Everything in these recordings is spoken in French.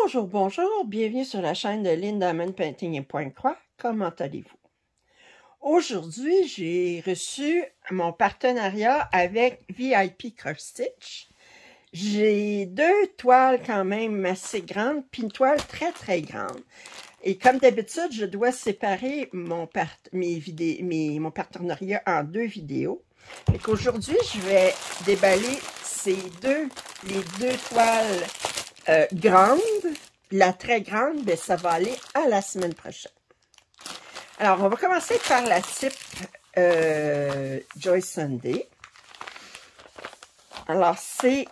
Bonjour, bonjour, bienvenue sur la chaîne de Lindaman Painting et Point Croix. Comment allez-vous? Aujourd'hui, j'ai reçu mon partenariat avec VIP Cross Stitch. J'ai deux toiles quand même assez grandes, puis une toile très très grande. Et comme d'habitude, je dois séparer mon partenariat en deux vidéos. Fait qu'aujourd'hui, je vais déballer les deux toiles grande, la très grande, ben, ça va aller à la semaine prochaine. Alors, on va commencer par la type Joy Sunday. Alors, c'est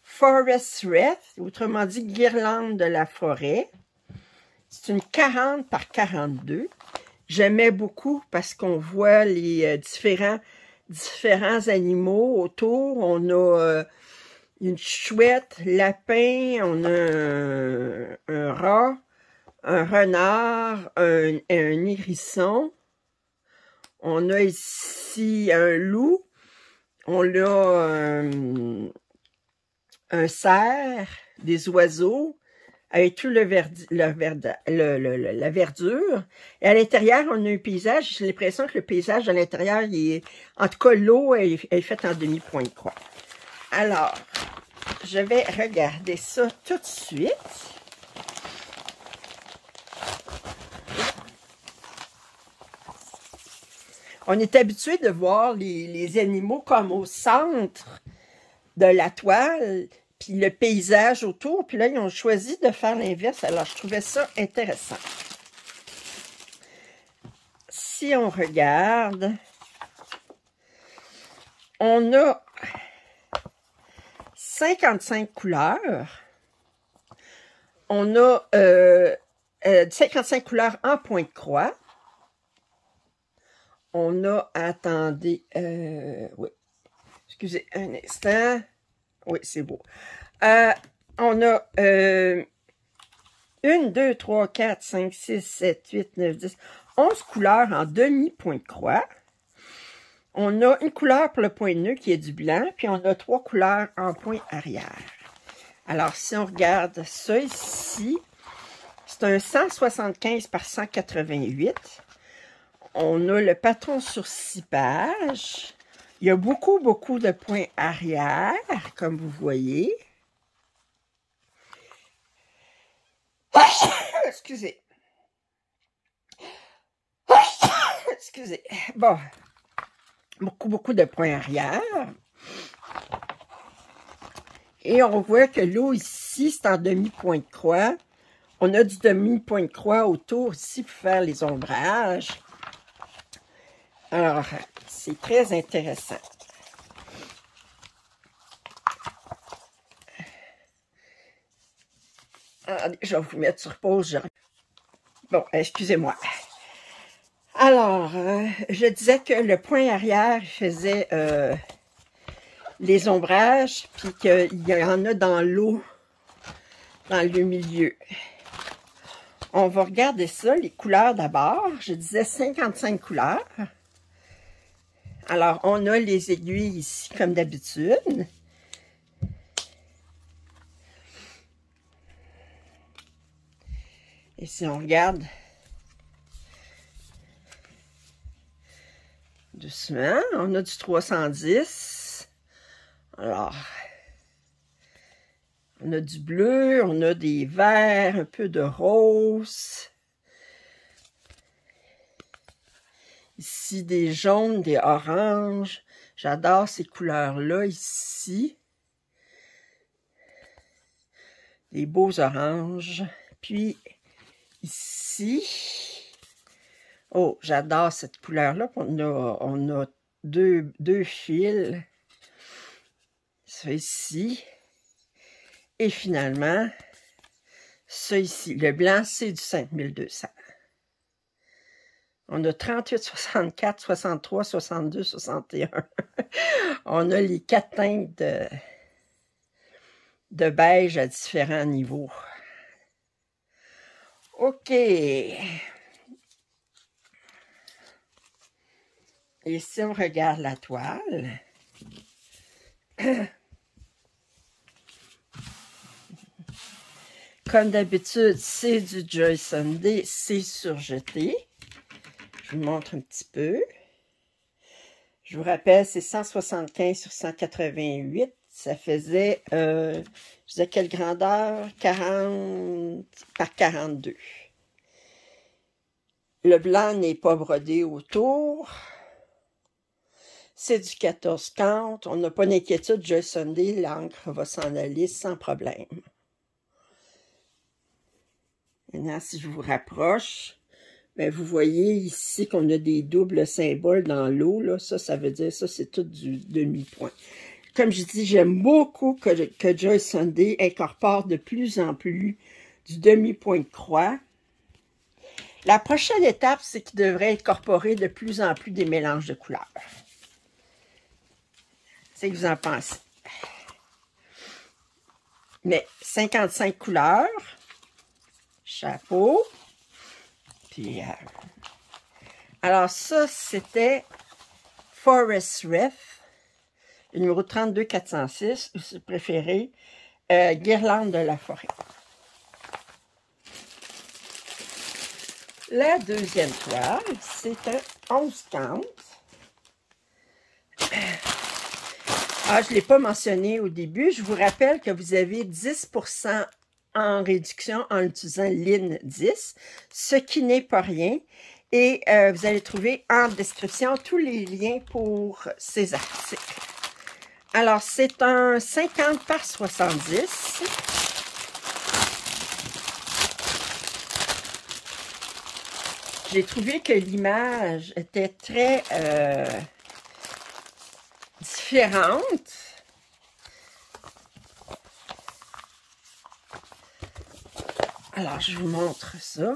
Forest Wreath, autrement dit guirlande de la forêt. C'est une 40 par 42. J'aimais beaucoup parce qu'on voit les différents animaux autour. On a une chouette, lapin, on a un rat, un renard, un hérisson. On a ici un loup. On a un cerf, des oiseaux, avec tout la verdure. Et à l'intérieur, on a un paysage. J'ai l'impression que le paysage à l'intérieur, en tout cas, l'eau est faite en demi-point de croix. Alors, je vais regarder ça tout de suite. On est habitué de voir les animaux comme au centre de la toile, puis le paysage autour. Puis là, ils ont choisi de faire l'inverse. Alors, je trouvais ça intéressant. Si on regarde, on a 55 couleurs. On a 55 couleurs en point de croix. On a, attendez, oui, excusez un instant. Oui, c'est beau. On a 1, 2, 3, 4, 5, 6, 7, 8, 9, 10, 11 couleurs en demi-point de croix. On a une couleur pour le point de nœud qui est du blanc, puis on a 3 couleurs en point arrière. Alors, si on regarde ça ici, c'est un 175 par 188. On a le patron sur 6 pages. Il y a beaucoup de points arrière, comme vous voyez. Excusez. Excusez. Bon. Beaucoup de points arrière. Et on voit que l'eau ici, c'est en demi-point de croix. On a du demi-point de croix autour ici pour faire les ombrages. Alors, c'est très intéressant. Allez, je vais vous mettre sur pause. Bon, excusez-moi. Alors, je disais que le point arrière faisait les ombrages, puis qu'il y en a dans l'eau, dans le milieu. On va regarder ça, les couleurs d'abord. Je disais 55 couleurs. Alors, on a les aiguilles ici, comme d'habitude. Et si on regarde doucement, on a du 310. Alors, on a du bleu, on a des verts, un peu de rose. Ici, des jaunes, des oranges. J'adore ces couleurs-là ici. Des beaux oranges. Puis, ici, oh, j'adore cette couleur-là. On a deux fils. Ça ici. Et finalement, ça ici. Le blanc, c'est du 5200. On a 38, 64, 63, 62, 61. On a les 4 teintes de beige à différents niveaux. OK. Et si on regarde la toile, Comme d'habitude, c'est du Joy Sunday, c'est surjeté. Je vous montre un petit peu. Je vous rappelle, c'est 175 sur 188. Ça faisait, je disais quelle grandeur? 40 par 42. Le blanc n'est pas brodé autour. C'est du 14 count. On n'a pas d'inquiétude. Joy Sunday, l'encre va s'en aller sans problème. Maintenant, si je vous rapproche, ben, vous voyez ici qu'on a des doubles symboles dans l'eau. Là. Ça veut dire, ça, c'est tout du demi-point. Comme je dis, j'aime beaucoup que Joy Sunday incorpore de plus en plus du demi-point de croix. La prochaine étape, c'est qu'il devrait incorporer de plus en plus des mélanges de couleurs. C'est que vous en pensez. Mais 55 couleurs. Chapeau. Puis, alors ça, c'était Forest Reef, le numéro 32406, ou si vous préférez, Guirlande de la forêt. La deuxième toile, c'est un 11 count. Ah, je ne l'ai pas mentionné au début. Je vous rappelle que vous avez 10% en réduction en utilisant l'IN 10, ce qui n'est pas rien. Et vous allez trouver en description tous les liens pour ces articles. Alors, c'est un 50 par 70. J'ai trouvé que l'image était très différente. Alors, je vous montre ça.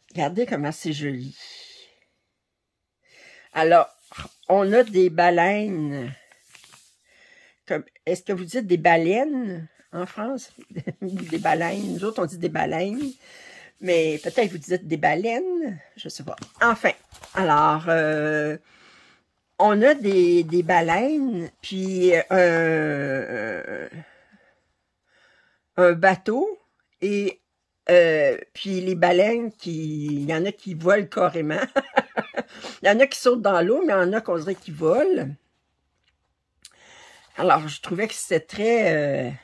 Regardez comment c'est joli. Alors, on a des baleines. Est-ce que vous dites des baleines en France? Des baleines. Nous autres, on dit des baleines. Mais peut-être vous dites des baleines. Je ne sais pas. Enfin, alors, on a des baleines, puis un bateau, et puis les baleines, il y en a qui volent carrément. Il y en a qui sautent dans l'eau, mais il y en a qu'on dirait qui volent. Alors, je trouvais que c'était très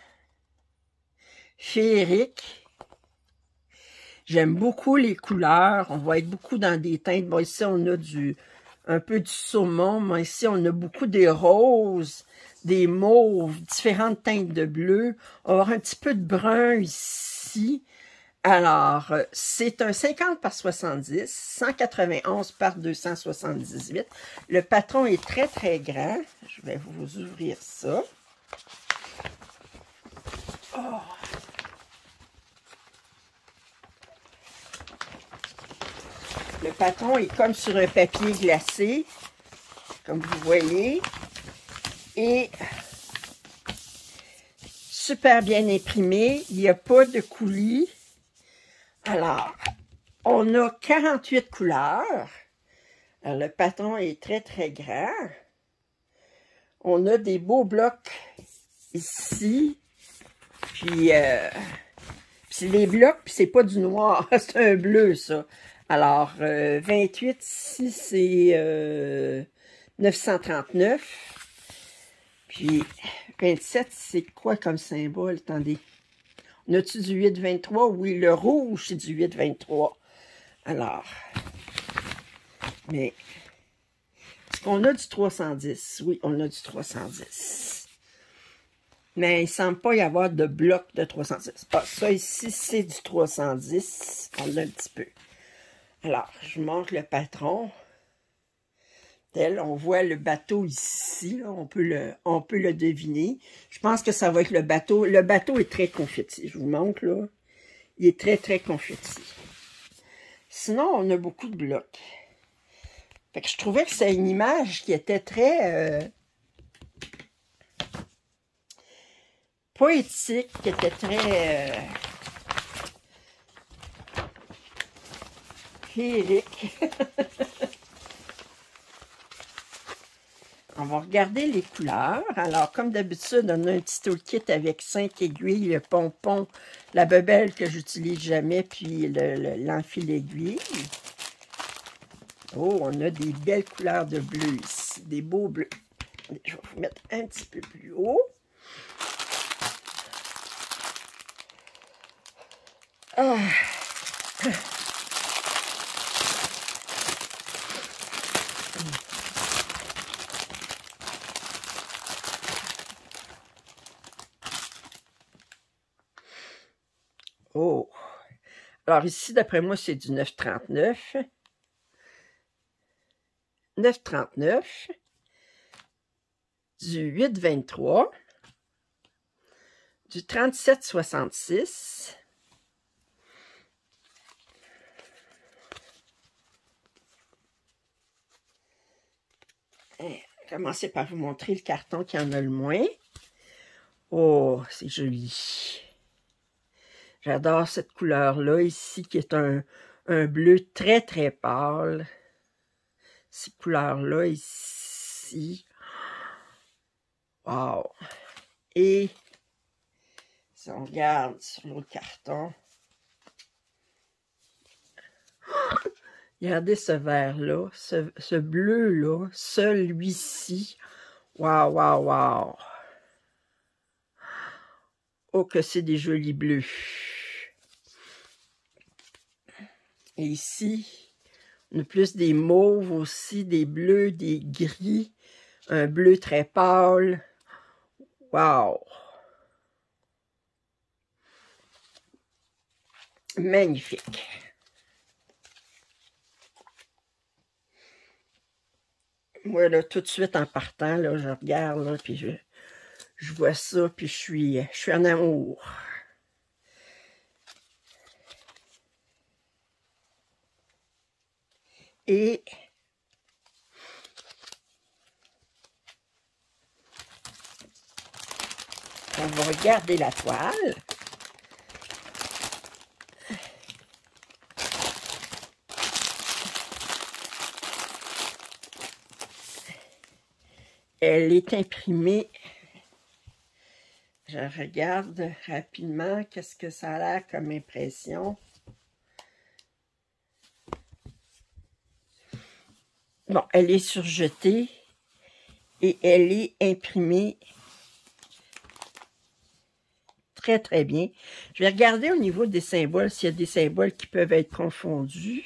féerique. J'aime beaucoup les couleurs. On va être beaucoup dans des teintes. Bon, ici, on a un peu du saumon. Mais ici, on a beaucoup des roses, des mauves, différentes teintes de bleu. On va avoir un petit peu de brun ici. Alors, c'est un 50 par 70, 191 par 278. Le patron est très, très grand. Je vais vous ouvrir ça. Oh. Le patron est comme sur un papier glacé, comme vous voyez. Et super bien imprimé. Il n'y a pas de coulis. Alors, on a 48 couleurs. Alors, le patron est très, très grand. On a des beaux blocs ici. Puis, c'est des blocs, puis c'est pas du noir, c'est un bleu, ça. Alors, 28, ici, c'est 939. Puis, 27, c'est quoi comme symbole? Attendez. On a-tu du 823? Oui, le rouge, c'est du 823. Alors, mais, est-ce qu'on a du 310? Oui, on a du 310. Mais il ne semble pas y avoir de bloc de 310. Ah, ça ici, c'est du 310. On a un petit peu. Alors, je vous montre le patron. On voit le bateau ici, là, on peut le deviner. Je pense que ça va être le bateau. Le bateau est très confetti, je vous montre là. Il est très, très confetti. Sinon, on a beaucoup de blocs. Fait que je trouvais que c'est une image qui était très poétique, qui était très féerique. On va regarder les couleurs. Alors, comme d'habitude, on a un petit toolkit avec 5 aiguilles, le pompon, la bebelle que j'utilise jamais, puis l'enfil aiguille. Oh, on a des belles couleurs de bleu ici, des beaux bleus. Je vais vous mettre un petit peu plus haut. Ah. Oh! Alors ici, d'après moi, c'est du 9,39. 9,39. Du 8,23. Du 37,66. Commencer par vous montrer le carton qui en a le moins. Oh, c'est joli. J'adore cette couleur-là ici, qui est un bleu très, très pâle. Ces couleurs-là ici. Wow! Et si on regarde sur l'autre carton, regardez ce vert-là, ce bleu-là, celui-ci. Wow, wow, wow! Oh, que c'est des jolis bleus! Et ici, on a plus des mauves aussi, des bleus, des gris, un bleu très pâle. Wow! Magnifique! Moi, là, tout de suite en partant, là, je regarde, là, puis je vois ça, puis je suis en amour. Et on va regarder la toile. Elle est imprimée. Je regarde rapidement qu'est-ce que ça a l'air comme impression. Bon, elle est surjetée et elle est imprimée très, très bien. Je vais regarder au niveau des symboles s'il y a des symboles qui peuvent être confondus.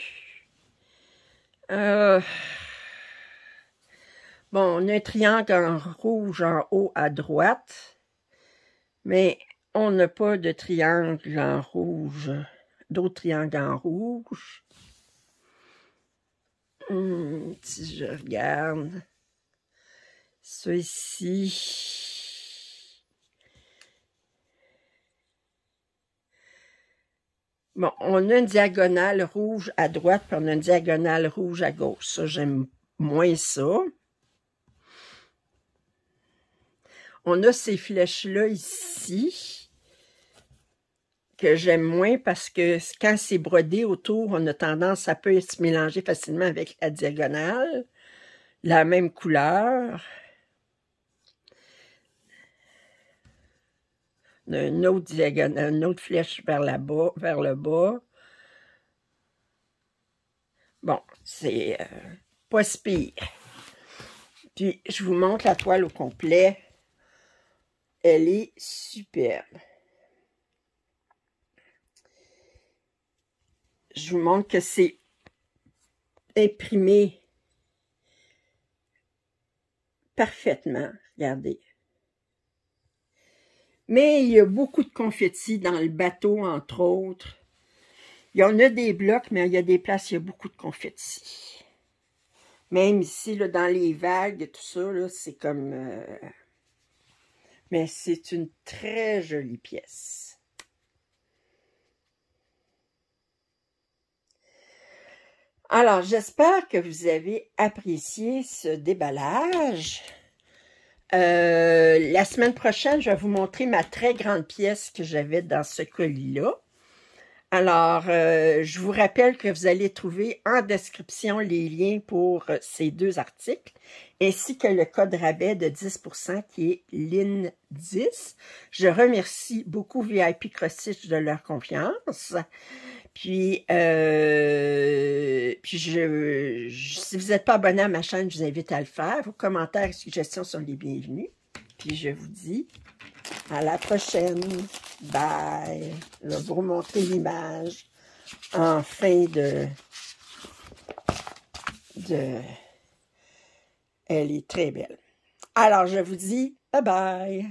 Bon, on a un triangle en rouge en haut à droite, mais on n'a pas de triangle en rouge, d'autres triangles en rouge. Si je regarde, ça ici. Bon, on a une diagonale rouge à droite, puis on a une diagonale rouge à gauche. Ça, j'aime moins ça. On a ces flèches-là ici, que j'aime moins parce que quand c'est brodé autour, on a tendance, ça peut se mélanger facilement avec la diagonale. La même couleur. On a une autre diagonale, une autre flèche vers le bas. Bon, c'est pas si pire. Puis, je vous montre la toile au complet. Elle est superbe. Je vous montre que c'est imprimé parfaitement. Regardez. Mais il y a beaucoup de confettis dans le bateau, entre autres. Il y en a des blocs, mais il y a des places, il y a beaucoup de confettis. Même ici, là, dans les vagues et tout ça, c'est comme... Mais c'est une très jolie pièce. Alors, j'espère que vous avez apprécié ce déballage. La semaine prochaine, je vais vous montrer ma très grande pièce que j'avais dans ce colis-là. Alors, je vous rappelle que vous allez trouver en description les liens pour ces deux articles, ainsi que le code rabais de 10% qui est LIN10. Je remercie beaucoup VIP Cross-Stitch de leur confiance. Puis si vous n'êtes pas abonné à ma chaîne, je vous invite à le faire. Vos commentaires et suggestions sont les bienvenus. Puis je vous dis à la prochaine. Bye. Je vais vous remontrer l'image en fin de... Elle est très belle. Alors, je vous dis bye bye.